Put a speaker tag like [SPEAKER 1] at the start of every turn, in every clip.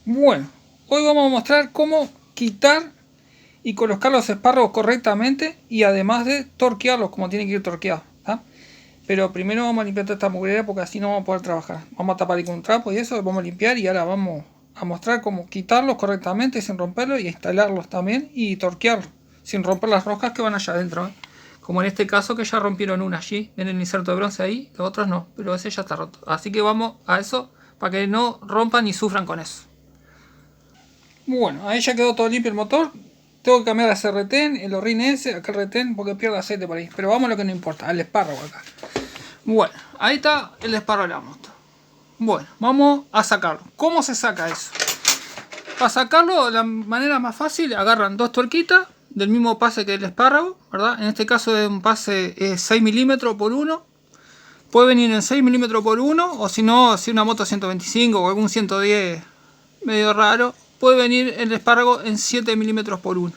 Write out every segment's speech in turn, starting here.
[SPEAKER 1] Bueno, hoy vamos a mostrar cómo quitar y colocar los espárragos correctamente y además de torquearlos como tienen que ir torqueados. ¿Tá? Pero primero vamos a limpiar toda esta mugrera porque así no vamos a poder trabajar. Vamos a tapar ahí con un trapo y eso, vamos a limpiar y ahora vamos a mostrar cómo quitarlos correctamente sin romperlos y instalarlos también y torquearlos sin romper las roscas que van allá adentro. Como en este caso que ya rompieron una allí, en el inserto de bronce ahí, los otros no, pero ese ya está roto. Así que vamos a eso para que no rompan ni sufran con eso. Bueno, ahí ya quedó todo limpio el motor. Tengo que cambiar a ese retén, el horrín ese, acá el retén, porque pierde aceite por ahí. Pero vamos a lo que no importa, al espárrago acá. Bueno, ahí está el espárrago de la moto. Bueno, vamos a sacarlo. ¿Cómo se saca eso? Para sacarlo, la manera más fácil, agarran dos tuerquitas del mismo pase que el espárrago, ¿verdad? En este caso es un pase 6 milímetros por 1. Puede venir en 6 milímetros por 1, o si no, si una moto 125 o algún 110 medio raro, puede venir el espárrago en 7 milímetros por 1.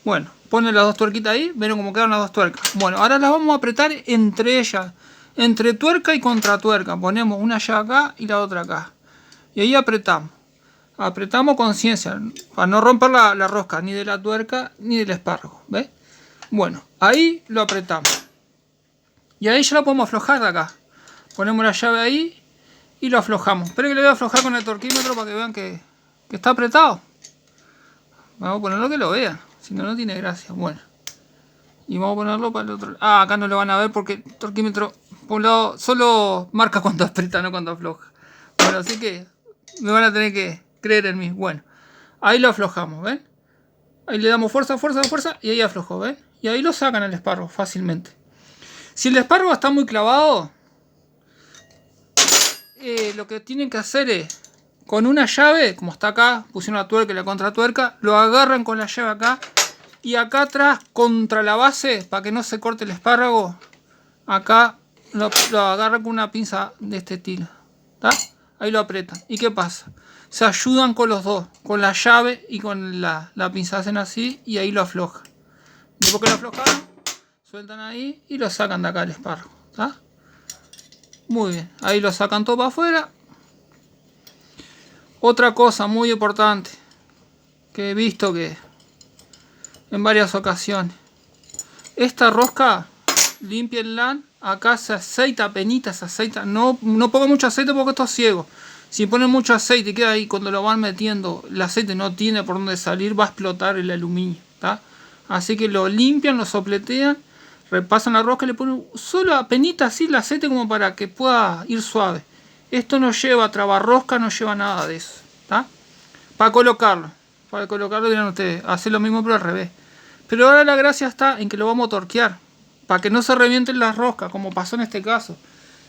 [SPEAKER 1] Bueno, ponen las dos tuerquitas ahí, ven cómo quedan las dos tuercas. Bueno, ahora las vamos a apretar entre ellas, entre tuerca y contra tuerca. Ponemos una allá acá y la otra acá. Y ahí apretamos. Apretamos con ciencia, para no romper la rosca, ni de la tuerca ni del espárrago. ¿Ves? Bueno, ahí lo apretamos. Y ahí ya lo podemos aflojar de acá. Ponemos la llave ahí y lo aflojamos. Espero que lo voy a aflojar con el torquímetro para que vean que está apretado. Vamos a ponerlo que lo vean, si no, no tiene gracia. Bueno, y vamos a ponerlo para el otro. Ah, acá no lo van a ver porque el torquímetro por un lado solo marca cuando aprieta, no cuando afloja. Bueno, así que me van a tener que creer en mí. Bueno, ahí lo aflojamos, ¿ven? Ahí le damos fuerza, fuerza, fuerza y ahí aflojó, ¿ven? Y ahí lo sacan el espárrago fácilmente. Si el espárrago está muy clavado, lo que tienen que hacer es, con una llave, como está acá, pusieron la tuerca y la contratuerca, lo agarran con la llave acá y acá atrás, contra la base, para que no se corte el espárrago, acá lo agarran con una pinza de este estilo. ¿Tá? Ahí lo aprietan. ¿Y qué pasa? Se ayudan con los dos, con la llave y con la pinza, hacen así y ahí lo aflojan. Después que lo aflojaron, sueltan ahí y lo sacan de acá el espárrago. ¿Tá? Muy bien, ahí lo sacan todo para afuera. Otra cosa muy importante que he visto que en varias ocasiones, esta rosca limpienla, acá se aceita apenas, se aceita, no pongan mucho aceite porque esto es ciego. Si ponen mucho aceite y queda ahí, cuando lo van metiendo, el aceite no tiene por dónde salir, va a explotar el aluminio. ¿Tá? Así que lo limpian, lo sopletean, repasan la rosca y le ponen solo apenas así el aceite como para que pueda ir suave. Esto no lleva trabarrosca, no lleva nada de eso. ¿Tá? Para colocarlo dirán ustedes, hacer lo mismo pero al revés. Pero ahora la gracia está en que lo vamos a torquear, para que no se revienten las roscas, como pasó en este caso.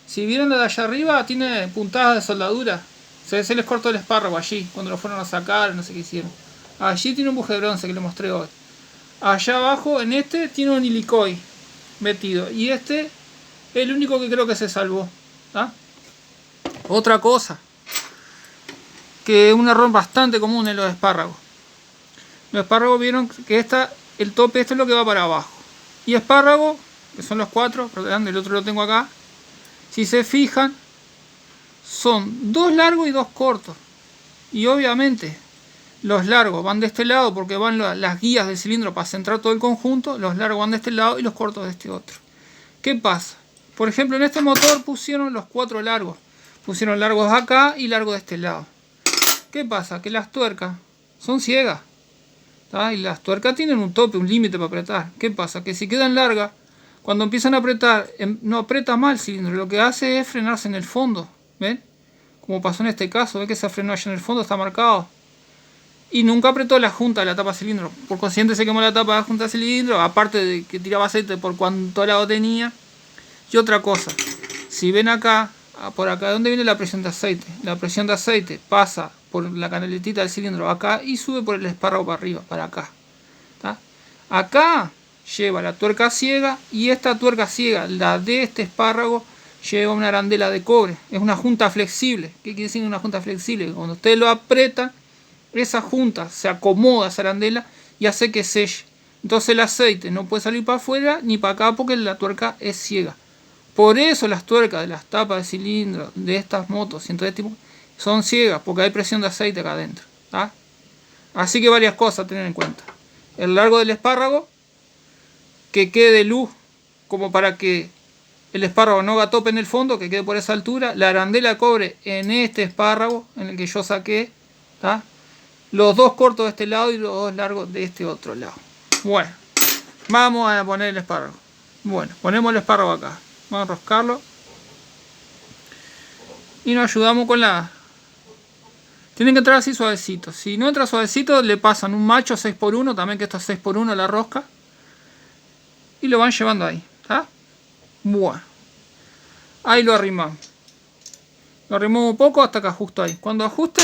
[SPEAKER 1] Si vieron la de allá arriba, tiene puntadas de soldadura. Se les cortó el espárrago allí, cuando lo fueron a sacar, no sé qué hicieron. Allí tiene un buje de bronce que le mostré hoy. Allá abajo, en este, tiene un helicoid metido. Y este es el único que creo que se salvó. ¿Ah? Otra cosa, que es un error bastante común en los espárragos. Los espárragos vieron que el tope este es lo que va para abajo. Y espárragos, que son los cuatro, el otro lo tengo acá. Si se fijan, son dos largos y dos cortos. Y obviamente los largos van de este lado porque van las guías del cilindro para centrar todo el conjunto. Los largos van de este lado y los cortos de este otro. ¿Qué pasa? Por ejemplo, en este motor pusieron los cuatro largos. Pusieron largos acá y largos de este lado. ¿Qué pasa? Que las tuercas son ciegas. ¿Tá? Y las tuercas tienen un tope, un límite para apretar. ¿Qué pasa? Que si quedan largas, cuando empiezan a apretar, no aprieta mal el cilindro. Lo que hace es frenarse en el fondo. ¿Ven? Como pasó en este caso. ¿Ven que se frenó allá en el fondo? Está marcado. Y nunca apretó la junta de la tapa de cilindro. Por consiguiente se quemó la tapa de la junta de cilindro. Aparte de que tiraba aceite por cuanto lado tenía. Y otra cosa. Si ven acá, por acá, ¿dónde viene la presión de aceite? La presión de aceite pasa por la canaletita del cilindro acá y sube por el espárrago para arriba, para acá. ¿Tá? Acá lleva la tuerca ciega y esta tuerca ciega, la de este espárrago, lleva una arandela de cobre. Es una junta flexible. ¿Qué quiere decir una junta flexible? Cuando usted lo aprieta, esa junta se acomoda a esa arandela y hace que selle. Entonces el aceite no puede salir para afuera ni para acá porque la tuerca es ciega. Por eso las tuercas de las tapas de cilindro de estas motos y entonces tipo son ciegas porque hay presión de aceite acá adentro. ¿Tá? Así que varias cosas a tener en cuenta. El largo del espárrago, que quede luz como para que el espárrago no haga tope en el fondo, que quede por esa altura. La arandela de cobre en este espárrago, en el que yo saqué. ¿Tá? Los dos cortos de este lado y los dos largos de este otro lado. Bueno, vamos a poner el espárrago. Bueno, ponemos el espárrago acá. Vamos a enroscarlo. Y nos ayudamos con la... Tienen que entrar así suavecito. Si no entra suavecito, le pasan un macho 6x1, también que esto es 6x1 la rosca. Y lo van llevando ahí. ¿Tá? Bueno. Ahí lo arrimamos. Lo arrimamos un poco hasta que justo ahí. Cuando ajuste,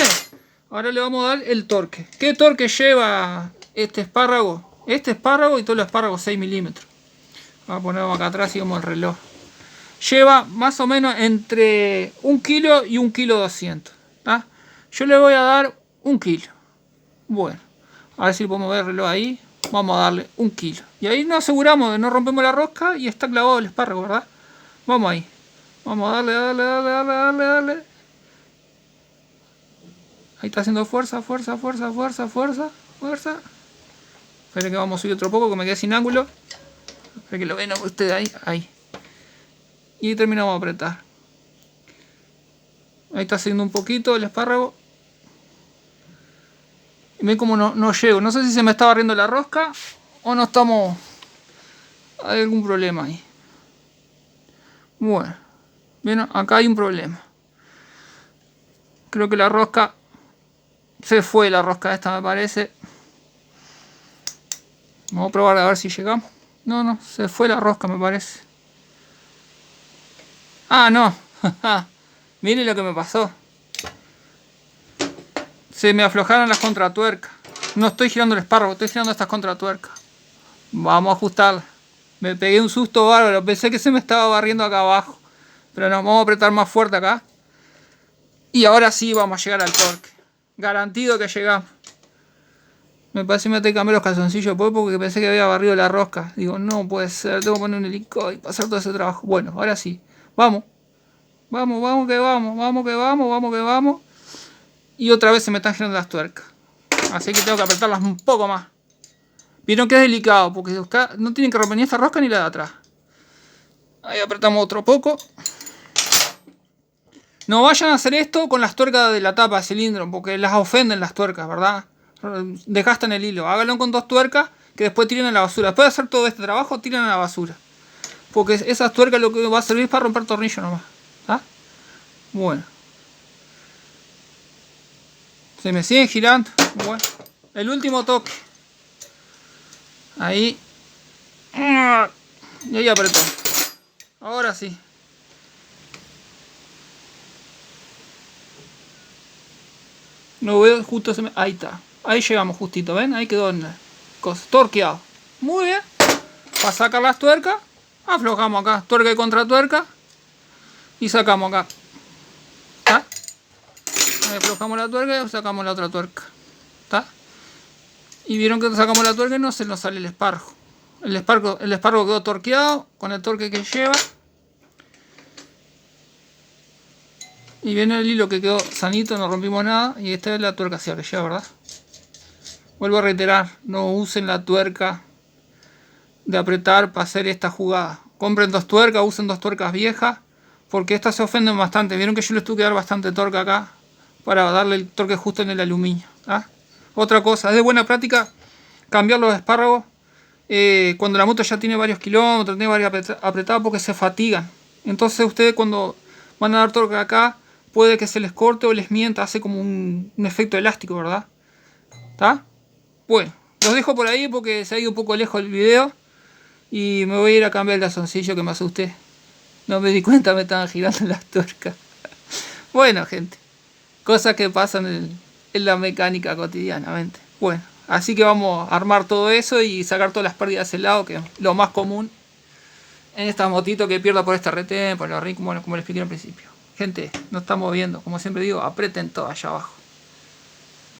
[SPEAKER 1] ahora le vamos a dar el torque. ¿Qué torque lleva este espárrago? Este espárrago y todo el espárrago 6 milímetros. Vamos a ponerlo acá atrás y vamos al reloj. Lleva más o menos entre 1 kilo y 1 kilo 200. ¿Tá? Yo le voy a dar 1 kilo. Bueno, a ver si podemos ver el reloj ahí. Vamos a darle 1 kilo. Y ahí nos aseguramos de no rompemos la rosca y está clavado el espárrago, ¿verdad? Vamos ahí. Vamos a darle. Ahí está haciendo fuerza. Esperen que vamos a subir otro poco, que me quedé sin ángulo. Esperen que lo ven ustedes ahí. Y terminamos de apretar. Ahí está haciendo un poquito el espárrago. Ven como no llego. No sé si se me está barriendo la rosca o no estamos... Hay algún problema ahí. Bueno. Bien, acá hay un problema. Creo que la rosca... Se fue la rosca esta, me parece. Vamos a probar a ver si llegamos. No, se fue la rosca, me parece. Ah, no. Miren lo que me pasó. Se me aflojaron las contratuercas. No estoy girando el espárrago, estoy girando estas contratuercas. Vamos a ajustarlas. Me pegué un susto bárbaro. Pensé que se me estaba barriendo acá abajo. Pero no, vamos a apretar más fuerte acá. Y ahora sí vamos a llegar al torque. Garantido que llegamos. Me parece que me tengo que cambiar los calzoncillos porque pensé que había barrido la rosca. Digo, no puede ser. Tengo que poner un helicóptero y pasar todo ese trabajo. Bueno, ahora sí. Vamos. Vamos que vamos. Y otra vez se me están girando las tuercas. Así que tengo que apretarlas un poco más. Vieron que es delicado, porque no tienen que romper ni esta rosca ni la de atrás. Ahí apretamos otro poco. No vayan a hacer esto con las tuercas de la tapa de cilindro, porque las ofenden las tuercas, ¿verdad? Desgastan el hilo. Háganlo con 2 tuercas que después tiren a la basura. Después de hacer todo este trabajo, tiren a la basura. Porque esas tuercas lo que va a servir es para romper tornillos nomás. ¿Ah? Bueno. Se me siguen girando. Bueno. El último toque. Ahí. Y ahí apretó. Ahora sí. No veo, justo se me... Ahí está. Ahí llegamos justito, ¿ven? Ahí quedó en la cosa. Torqueado. Muy bien. Para sacar las tuercas, aflojamos acá. Tuerca y contratuerca. Y sacamos acá. ¿Está? Ahí aflojamos la tuerca y sacamos la otra tuerca. ¿Está? Y vieron que sacamos la tuerca y no se nos sale el espárrago. El espárrago quedó torqueado con el torque que lleva. Y viene el hilo que quedó sanito, no rompimos nada. Y esta es la tuerca hacia que lleva, ¿verdad? Vuelvo a reiterar, no usen la tuerca de apretar para hacer esta jugada. Compren 2 tuercas, usen 2 tuercas viejas, porque estas se ofenden bastante. Vieron que yo les tuve que dar bastante torque acá para darle el torque justo en el aluminio. ¿Ah? Otra cosa, es de buena práctica cambiar los espárragos cuando la moto ya tiene varios kilómetros, tiene varias apretadas, porque se fatigan. Entonces ustedes cuando van a dar torque acá, puede que se les corte o les mienta, hace como un efecto elástico, ¿verdad? ¿Está? Bueno, los dejo por ahí porque se ha ido un poco lejos el video. Y me voy a ir a cambiar el calzoncillo que me asusté. No me di cuenta, me estaban girando las tuercas. Bueno, gente, cosas que pasan en la mecánica cotidianamente. Bueno, así que vamos a armar todo eso y sacar todas las pérdidas del lado, que es lo más común en esta motito que pierda por esta retén, por los rines, bueno, como les expliqué al principio. Gente, nos estamos viendo. Como siempre digo, aprieten todo allá abajo.